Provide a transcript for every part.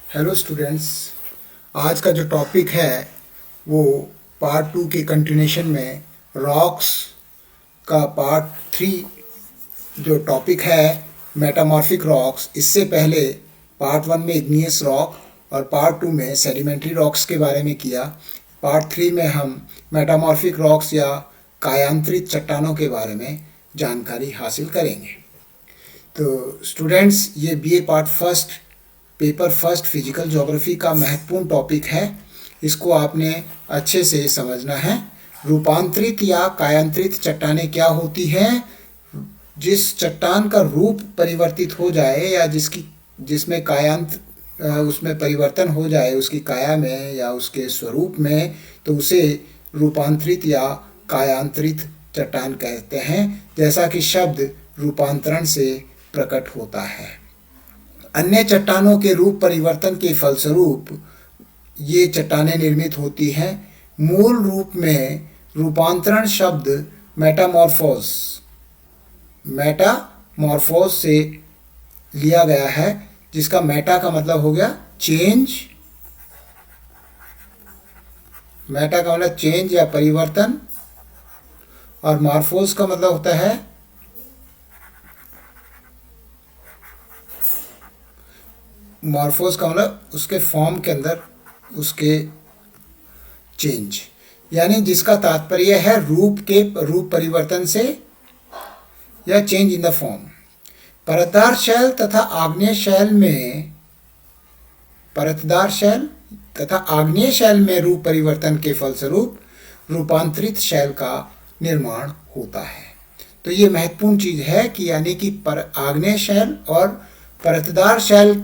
Hello students. आज का जो टॉपिक है वो पार्ट 2 के कंटिन्यूशन में रॉक्स का पार्ट 3 जो टॉपिक है मेटामॉर्फिक रॉक्स। इससे पहले पार्ट 1 में इग्नियस रॉक और पार्ट 2 में सेडिमेंट्री रॉक्स के बारे में किया। पार्ट 3 में हम मेटामॉर्फिक रॉक्स या कायांतरित चट्टानों के बारे में जानकारी हासिल करेंगे। तो स्टूडेंट्स, ये BA part first paper first physical geography का महत्वपूर्ण टॉपिक है। इसको आपने अच्छे से समझना है। रूपांतरित या कायांतरित चट्टानें क्या होती हैं? जिस चट्टान का रूप परिवर्तित हो जाए या जिसमें उसमें परिवर्तन हो जाए उसकी काया में या उसके स्वरूप में, तो उसे रूपांतरित या कायांतरित चट्टान कहते हैं। जैसा कि शब्द रूपांतरण से प्रकट होता है। अन्य चट्टानों के रूप परिवर्तन के फलस्वरूप ये चट्टानें निर्मित होती हैं। मूल रूप में रूपांतरण शब्द मेटामॉर्फोस से लिया गया है, जिसका मेटा का मतलब हो गया चेंज, मेटा का मतलब चेंज या परिवर्तन, और मॉर्फोस का मतलब होता है मॉर्फोस का मतलब उसके फॉर्म के अंदर उसके चेंज, यानी जिसका तात्पर्य है रूप परिवर्तन से या चेंज इन द फॉर्म। परतदार शैल तथा आग्नेय शैल में रूप परिवर्तन के फलस्वरूप रूपांतरित शैल का निर्माण होता है। तो ये महत्वपूर्ण चीज है कि यानी कि आग्नेय शैल और परतदार शैल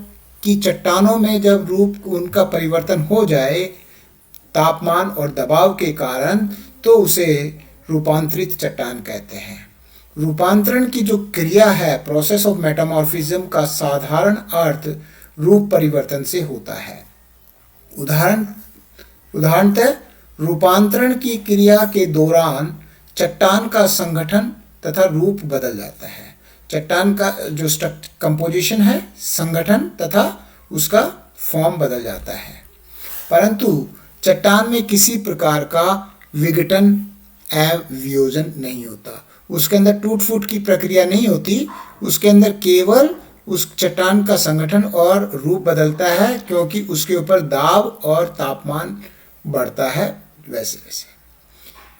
की चट्टानों में जब रूप उनका परिवर्तन हो जाए तापमान और दबाव के कारण, तो उसे रूपांतरित चट्टान कहते हैं। रूपांतरण की जो क्रिया है, प्रोसेस ऑफ मेटामॉर्फिज्म, का साधारण अर्थ रूप परिवर्तन से होता है। उदाहरणतः रूपांतरण की क्रिया के दौरान चट्टान का संगठन तथा रूप बदल जाता है। चट्टान का जो कंपोजिशन है, संगठन तथा उसका फॉर्म बदल जाता है, परंतु चट्टान में किसी प्रकार का विघटन एवं वियोजन नहीं होता। उसके अंदर टूट फूट की प्रक्रिया नहीं होती। उसके अंदर केवल उस चट्टान का संगठन और रूप बदलता है, क्योंकि उसके ऊपर दाब और तापमान बढ़ता है।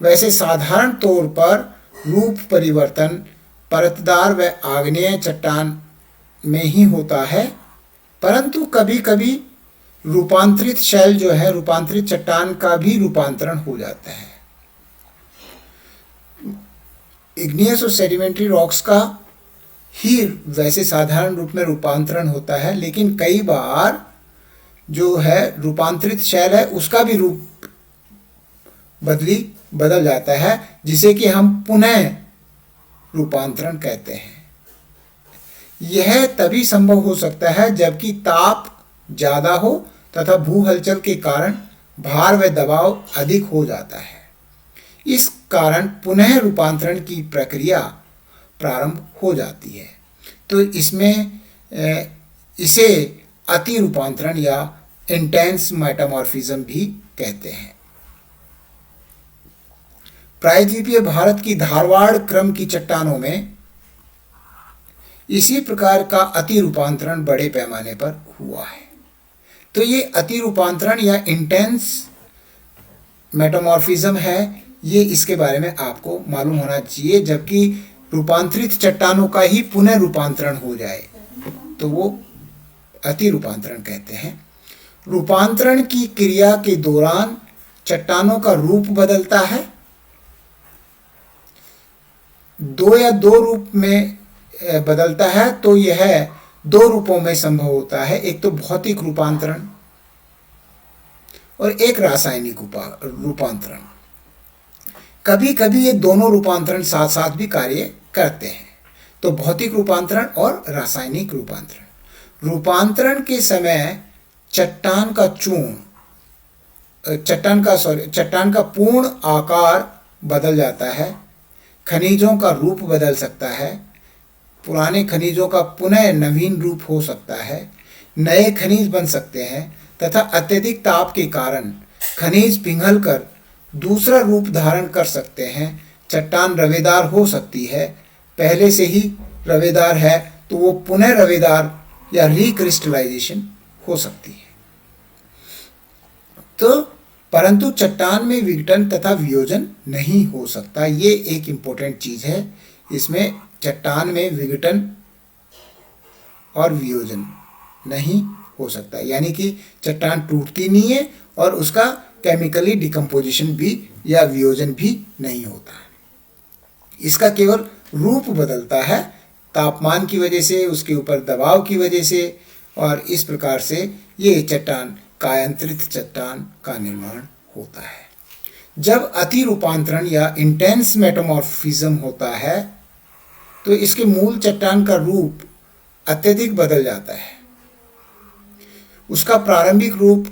वैसे साधारण तौर पर रूप परिवर्तन परतदार व आग्नेय चट्टान में ही होता है, परंतु कभी कभी रूपांतरित शैल जो है, रूपांतरित चट्टान का भी रूपांतरण हो जाता है। इग्नियस और सेडिमेंट्री रॉक्स का ही वैसे साधारण रूप में रूपांतरण होता है, लेकिन कई बार जो है रूपांतरित शैल है उसका भी रूप बदल जाता है, जिसे कि हम पुनः रूपांतरण कहते हैं। यह तभी संभव हो सकता है जबकि ताप ज्यादा हो तथा भू हलचल के कारण भार व दबाव अधिक हो जाता है। इस कारण पुनः रूपांतरण की प्रक्रिया प्रारंभ हो जाती है। तो इसमें इसे अति रूपांतरण या इंटेंस मेटामॉर्फिज्म भी कहते हैं। प्रायद्वीपीय भारत की धारवाड़ क्रम की चट्टानों में इसी प्रकार का अति रूपांतरण बड़े पैमाने पर हुआ है। तो ये अति रूपांतरण या इंटेंस मेटामॉर्फिज्म है, ये इसके बारे में आपको मालूम होना चाहिए। जबकि रूपांतरित चट्टानों का ही पुनः रूपांतरण हो जाए तो वो अति रूपांतरण कहते हैं। रूपांतरण की क्रिया के दौरान चट्टानों का रूप बदलता है। दो रूप में बदलता है, तो यह दो रूपों में संभव होता है। एक तो भौतिक रूपांतरण और एक रासायनिक रूपांतरण। कभी कभी ये दोनों रूपांतरण साथ साथ भी कार्य करते हैं। तो भौतिक रूपांतरण और रासायनिक रूपांतरण के समय चट्टान का पूर्ण आकार बदल जाता है। खनिजों का रूप बदल सकता है। पुराने खनिजों का पुनः नवीन रूप हो सकता है। नए खनिज बन सकते हैं तथा अत्यधिक ताप के कारण खनिज पिघलकर दूसरा रूप धारण कर सकते हैं। चट्टान रवेदार हो सकती है, पहले से ही रवेदार है तो वो पुनः रवेदार या रिक्रिस्टलाइजेशन हो सकती है। तो परंतु चट्टान में विघटन तथा वियोजन नहीं हो सकता। ये एक इम्पोर्टेंट चीज है। इसमें चट्टान में विघटन और वियोजन नहीं हो सकता, यानी कि चट्टान टूटती नहीं है और उसका केमिकली डिकम्पोजिशन भी या वियोजन भी नहीं होता। इसका केवल रूप बदलता है तापमान की वजह से, उसके ऊपर दबाव की वजह से, और इस प्रकार से ये चट्टान कायांतरित चट्टान का निर्माण होता है। जब अति रूपांतरण या इंटेंस मेटामॉर्फिज्म होता है तो इसके मूल चट्टान का रूप अत्यधिक बदल जाता है। उसका प्रारंभिक रूप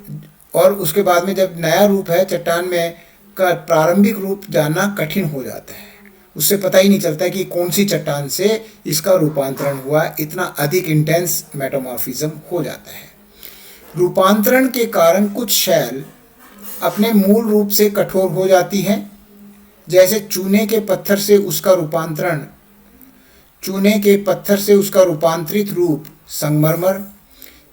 और उसके बाद में जब नया रूप है चट्टान में का प्रारंभिक रूप जानना कठिन हो जाता है। उससे पता ही नहीं चलता कि कौन सी चट्टान से इसका रूपांतरण हुआ, इतना अधिक इंटेंस मेटामॉर्फिज्म हो जाता है। रूपांतरण के कारण कुछ शैल अपने मूल रूप से कठोर हो जाती हैं, जैसे चूने के पत्थर से उसका रूपांतरित रूप संगमरमर,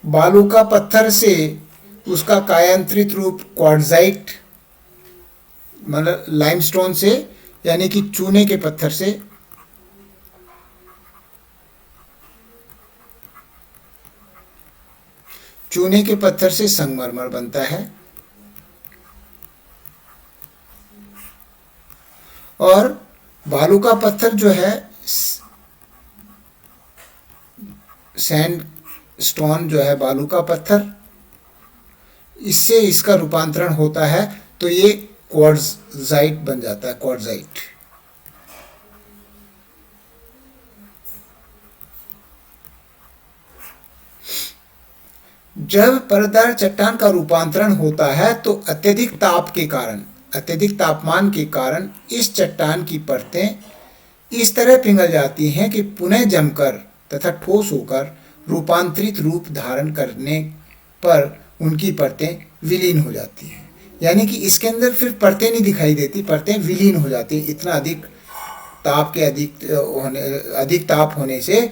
बालू का पत्थर से उसका कायांतरित रूप क्वार्ट्जाइट, मतलब लाइमस्टोन से, यानी कि चूने के पत्थर से संगमरमर बनता है, और बालू का पत्थर जो है सैंड स्टोन जो है बालू का पत्थर, इससे इसका रूपांतरण होता है तो ये क्वार्ट्जाइट बन जाता है, क्वार्ट्जाइट। जब परतदार चट्टान का रूपांतरण होता है तो अत्यधिक तापमान के कारण इस चट्टान की परतें इस तरह पिघल जाती हैं कि पुनः जमकर तथा ठोस होकर रूपांतरित रूप धारण करने पर उनकी परतें विलीन हो जाती हैं। यानी कि इसके अंदर फिर परतें नहीं दिखाई देती, परतें विलीन हो जाती हैं। इतना अधिक ताप होने से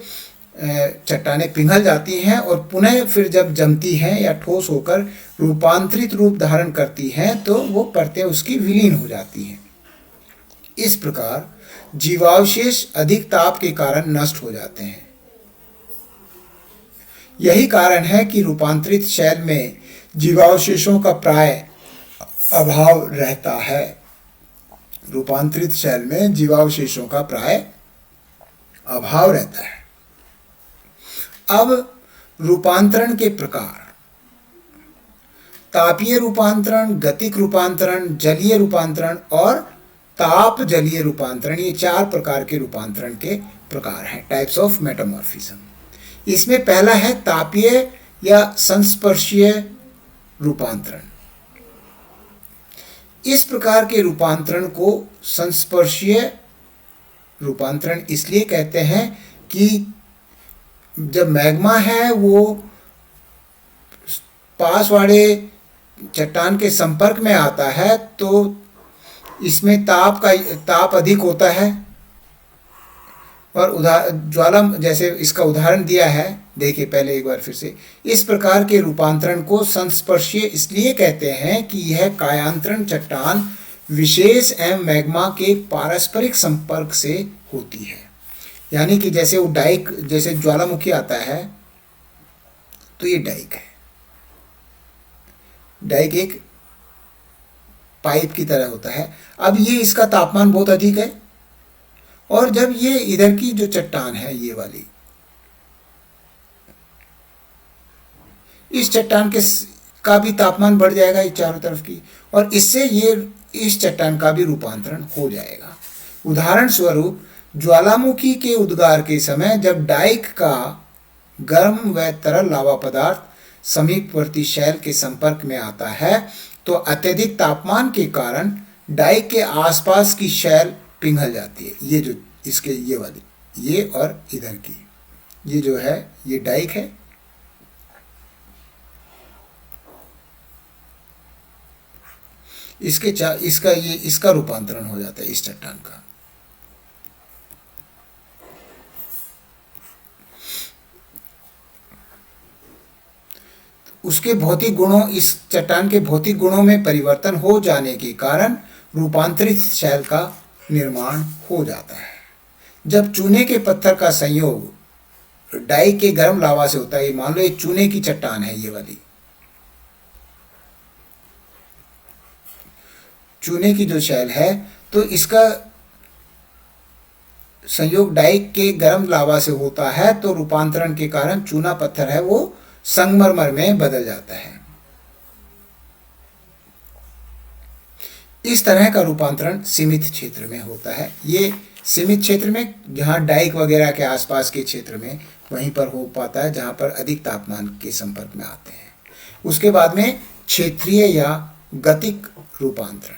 चट्टानें पिघल जाती हैं और पुनः फिर जब जमती हैं या ठोस होकर रूपांतरित रूप धारण करती हैं तो वो परतें उसकी विलीन हो जाती हैं। इस प्रकार जीवावशेष अधिक ताप के कारण नष्ट हो जाते हैं। यही कारण है कि रूपांतरित शैल में जीवावशेषों का प्राय अभाव रहता है। रूपांतरित शैल में जीवावशेषों का प्राय अभाव रहता है। अब रूपांतरण के प्रकार: तापीय रूपांतरण, गतिक रूपांतरण, जलीय रूपांतरण और ताप जलीय रूपांतरण, ये 4 प्रकार के रूपांतरण के प्रकार हैं, टाइप्स ऑफ मेटामॉर्फिज्म। इसमें पहला है तापीय या संस्पर्शीय रूपांतरण। इस प्रकार के रूपांतरण को संस्पर्शीय रूपांतरण इसलिए कहते हैं कि जब मैग्मा है वो पास वाले चट्टान के संपर्क में आता है तो इसमें ताप अधिक होता है, और ज्वाला जैसे इसका उदाहरण दिया है, देखिए पहले एक बार फिर से। इस प्रकार के रूपांतरण को संस्पर्शीय इसलिए कहते हैं कि यह कायांतरण चट्टान विशेष एवं मैग्मा के पारस्परिक संपर्क से होती है। यानी कि जैसे वो डाइक, जैसे ज्वालामुखी आता है तो ये डाइक है, डाइक एक पाइप की तरह होता है। अब ये इसका तापमान बहुत अधिक है, और जब ये इधर की जो चट्टान है ये वाली, इस चट्टान का भी तापमान बढ़ जाएगा इस चारों तरफ की, और इससे ये इस चट्टान का भी रूपांतरण हो जाएगा। उदाहरण स्वरूप ज्वालामुखी के उद्गार के समय जब डाइक का गर्म व तरल लावा पदार्थ समीपवर्ती शैल के संपर्क में आता है तो अत्यधिक तापमान के कारण डाइक के आसपास की शैल पिघल जाती है। ये जो इसके ये वाली, ये और इधर की, ये जो है ये डाइक है, इसका रूपांतरण हो जाता है इस चट्टान का। उसके भौतिक गुणों इस चट्टान के भौतिक गुणों में परिवर्तन हो जाने के कारण रूपांतरित शैल का निर्माण हो जाता है। जब चूने के पत्थर का संयोग डाई के गर्म लावा से होता है, मान लो एक चूने की चट्टान है, ये वाली चूने की जो शैल है, तो इसका संयोग डाई के गर्म लावा से होता है, तो रूपांतरण के कारण चूना पत्थर है वो संगमरमर में बदल जाता है। इस तरह का रूपांतरण सीमित क्षेत्र में होता है। ये सीमित क्षेत्र में, जहाँ डाइक वगैरह के आसपास के क्षेत्र में वहीं पर हो पाता है, जहाँ पर अधिक तापमान के संपर्क में आते हैं। उसके बाद में क्षेत्रीय या गतिक रूपांतरण।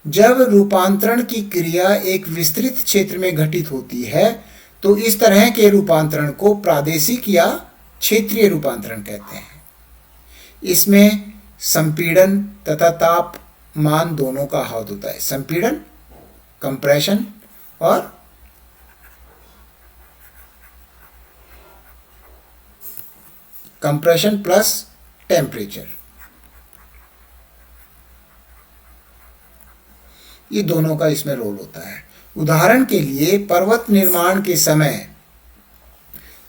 जब रूपांतरण की क्रिया एक विस्तृत क्षेत्र में घटित होती है, तो इस तरह के रूपांतरण को प्रादेशिक या क्षेत्रीय रूपांतरण कहते हैं। इसमें संपीड़न तथा तापमान दोनों का हाथ होता है। संपीड़न, कंप्रेशन, और कंप्रेशन प्लस टेम्परेचर, ये दोनों का इसमें रोल होता है। उदाहरण के लिए पर्वत निर्माण के समय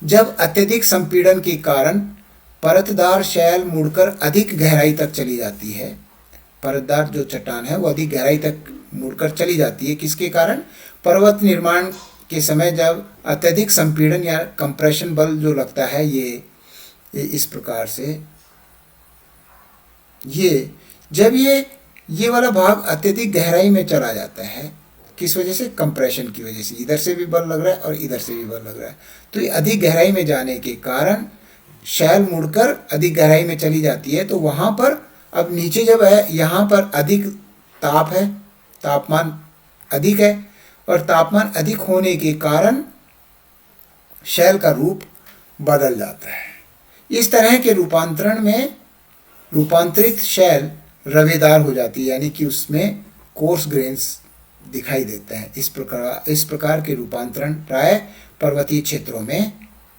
जब अत्यधिक संपीड़न के कारण परतदार शैल मुड़कर अधिक गहराई तक चली जाती है, परतदार जो चट्टान है वो अधिक गहराई तक मुड़कर चली जाती है, किसके कारण? पर्वत निर्माण के समय जब अत्यधिक संपीड़न या कंप्रेशन बल जो लगता है, ये इस प्रकार से, जब ये वाला भाग अत्यधिक गहराई में चला जाता है, किस वजह से? कंप्रेशन की वजह से। इधर से भी बल लग रहा है और इधर से भी बल लग रहा है, तो ये अधिक गहराई में जाने के कारण शैल मुड़कर अधिक गहराई में चली जाती है। तो वहाँ पर अब नीचे जब है, यहाँ पर अधिक ताप है, तापमान अधिक है, और तापमान अधिक होने के कारण शैल का रूप बदल जाता है। इस तरह के रूपांतरण में रूपांतरित शैल रवेदार हो जाती है, यानी कि उसमें कोर्स ग्रेन्स दिखाई देते हैं। इस प्रकार के रूपांतरण प्राय पर्वतीय क्षेत्रों में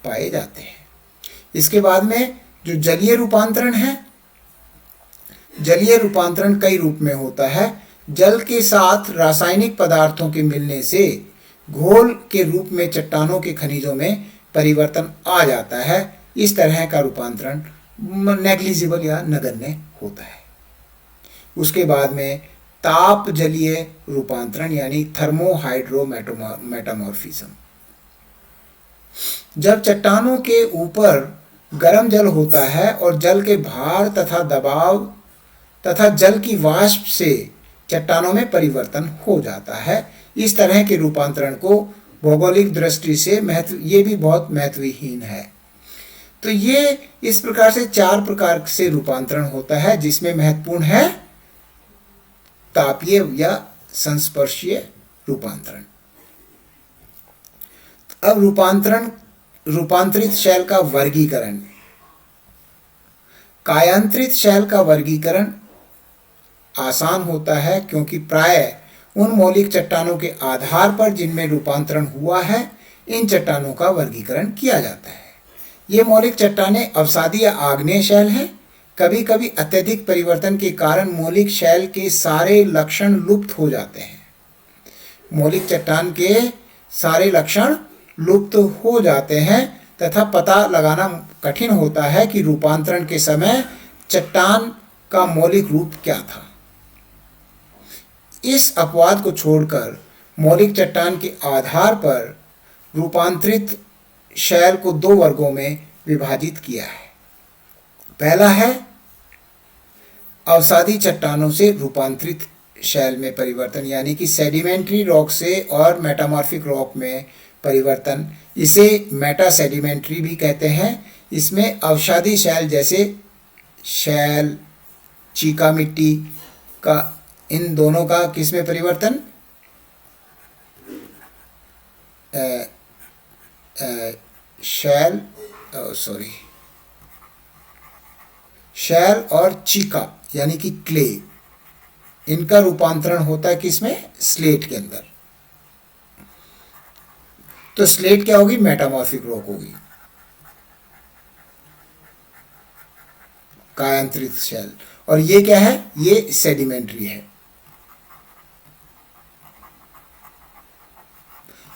पाए जाते हैं। इसके बाद में जो जलीय रूपांतरण है, जलीय रूपांतरण कई रूप में होता है। जल के साथ रासायनिक पदार्थों के मिलने से घोल के रूप में चट्टानों के खनिजों में परिवर्तन आ जाता है। इस तरह का रूपांतरण नेग्लिजिबल या नगण्य होता है। उसके बाद में ताप जलीय रूपांतरण यानी थर्मोहाइड्रो मेटामॉर्फिज्म। जब चट्टानों के ऊपर गर्म जल होता है और जल के भार तथा दबाव तथा जल की वाष्प से चट्टानों में परिवर्तन हो जाता है। इस तरह के रूपांतरण को भौगोलिक दृष्टि से ये भी बहुत महत्वहीन है। तो ये इस प्रकार से 4 प्रकार से रूपांतरण होता है, जिसमें महत्वपूर्ण है तापीय या संस्पर्शीय रूपांतरण। अब रूपांतरित शैल का वर्गीकरण। कायांतरित शैल का वर्गीकरण आसान होता है, क्योंकि प्राय उन मौलिक चट्टानों के आधार पर जिनमें रूपांतरण हुआ है, इन चट्टानों का वर्गीकरण किया जाता है। ये मौलिक चट्टानें अवसादी या आग्नेय शैल हैं। कभी कभी अत्यधिक परिवर्तन के कारण मौलिक शैल के सारे लक्षण लुप्त हो जाते हैं। मौलिक चट्टान के सारे लक्षण लुप्त हो जाते हैं तथा पता लगाना कठिन होता है कि रूपांतरण के समय चट्टान का मौलिक रूप क्या था। इस अपवाद को छोड़कर मौलिक चट्टान के आधार पर रूपांतरित शैल को 2 वर्गों में विभाजित किया है। पहला है अवसादी चट्टानों से रूपांतरित शैल में परिवर्तन, यानी कि सेडिमेंट्री रॉक से और मेटामॉर्फिक रॉक में परिवर्तन। इसे मेटा सेडिमेंट्री भी कहते हैं। इसमें अवसादी शैल जैसे शैल, चीका मिट्टी का, इन दोनों का किसमें परिवर्तन? शैल और चीका यानी कि क्ले, इनका रूपांतरण होता है किसमें? स्लेट के अंदर। तो स्लेट क्या होगी? मेटामॉर्फिक रॉक होगी, कायांतरित शैल। और ये क्या है? ये सेडिमेंट्री है।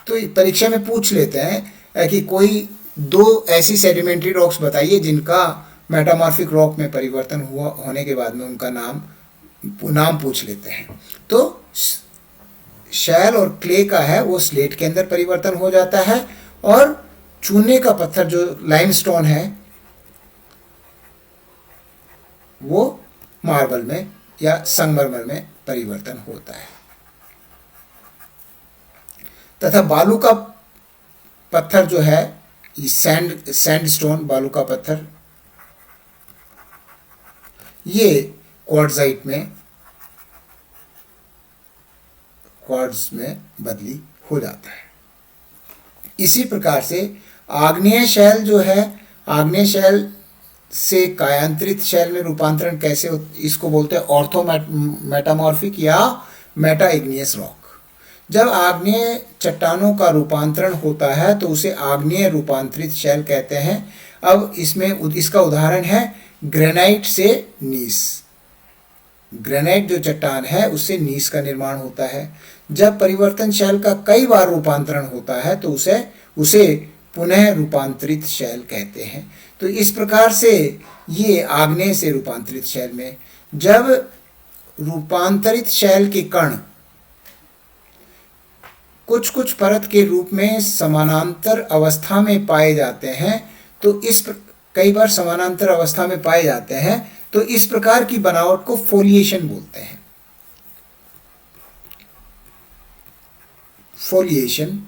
तो परीक्षा में पूछ लेते हैं कि कोई दो ऐसी सेडिमेंट्री रॉक्स बताइए जिनका मेटामॉर्फिक रॉक में परिवर्तन हुआ होने के बाद में उनका नाम पूछ लेते हैं। तो शैल और क्ले का है वो स्लेट के अंदर परिवर्तन हो जाता है, और चूने का पत्थर जो लाइमस्टोन है वो मार्बल में या संगमरमर में परिवर्तन होता है। तथा बालू का पत्थर जो है, सैंडस्टोन, बालू का पत्थर, ये क्वार्ट्जाइट में, क्वार्ट्ज में बदली हो जाता है। इसी प्रकार से आग्नेय शैल जो है, आग्नेय शैल से कायांतरित शैल में रूपांतरण कैसे इसको बोलते हैं ऑर्थो मेटामॉर्फिक या मेटा इग्नियस रॉक। जब आग्नेय चट्टानों का रूपांतरण होता है तो उसे आग्नेय रूपांतरित शैल कहते हैं। अब इसमें इसका उदाहरण है ग्रेनाइट से नीस। ग्रेनाइट जो चट्टान है उससे नीस का निर्माण होता है। जब परिवर्तन शैल का कई बार रूपांतरण होता है तो उसे पुनः रूपांतरित शैल कहते हैं। तो इस प्रकार से ये आग्नेय से रूपांतरित शैल में, जब रूपांतरित शैल के कण कुछ कुछ परत के रूप में समानांतर अवस्था में पाए जाते हैं, तो कई बार समानांतर अवस्था में पाए जाते हैं, तो इस प्रकार की बनावट को फोलिएशन बोलते हैं। फोलिएशन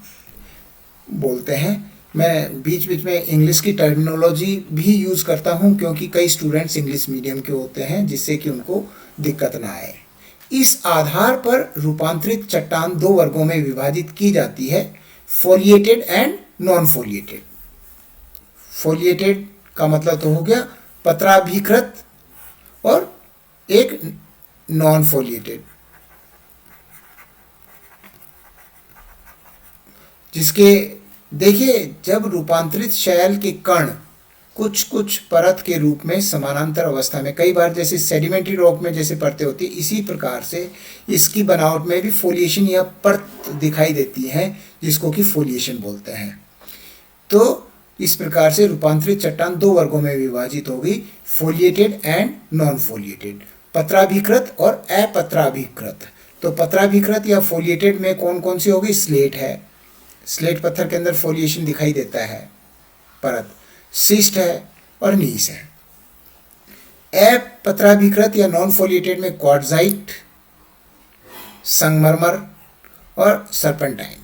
बोलते हैं। मैं बीच बीच में इंग्लिश की टर्मिनोलॉजी भी यूज करता हूं क्योंकि कई स्टूडेंट्स इंग्लिश मीडियम के होते हैं, जिससे कि उनको दिक्कत ना आए। इस आधार पर रूपांतरित चट्टान दो वर्गों में विभाजित की जाती है, foliated and non foliated. Foliated का मतलब तो हो गया पत्राभिकृत, और एक नॉन फोलिएटेड, जिसके देखिए जब रूपांतरित शैल के कण कुछ कुछ परत के रूप में समानांतर अवस्था में, कई बार जैसे सेडिमेंट्री रॉक में जैसे परतें होती है, इसी प्रकार से इसकी बनावट में भी फोलिएशन या परत दिखाई देती है, जिसको कि फोलिएशन बोलते हैं। तो इस प्रकार से रूपांतरित चट्टान दो वर्गों में विभाजित होगी, फोलिएटेड एंड नॉन फोलिएटेड, पत्राभिकृत और अपत्राभिकृत। तो पत्राभिकृत या फोलिएटेड में कौन कौन सी होगी? स्लेट है, स्लेट पत्थर के अंदर फोलिएशन दिखाई देता है परत, सिस्ट है और नीस है। अपत्राभिकृत या नॉन फोलिएटेड में क्वार्ट्जाइट, संगमरमर और सर्पेंटाइन,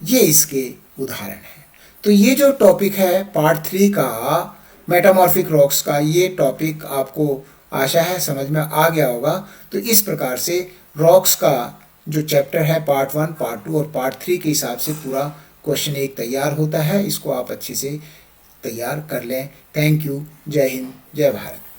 ये इसके उदाहरण हैं। तो ये जो टॉपिक है पार्ट 3 का मेटामॉर्फिक रॉक्स का, ये टॉपिक आपको आशा है समझ में आ गया होगा। तो इस प्रकार से रॉक्स का जो चैप्टर है पार्ट 1, पार्ट 2 और पार्ट 3 के हिसाब से पूरा क्वेश्चन एक तैयार होता है। इसको आप अच्छे से तैयार कर लें। Thank you. जय हिंद, जय भारत।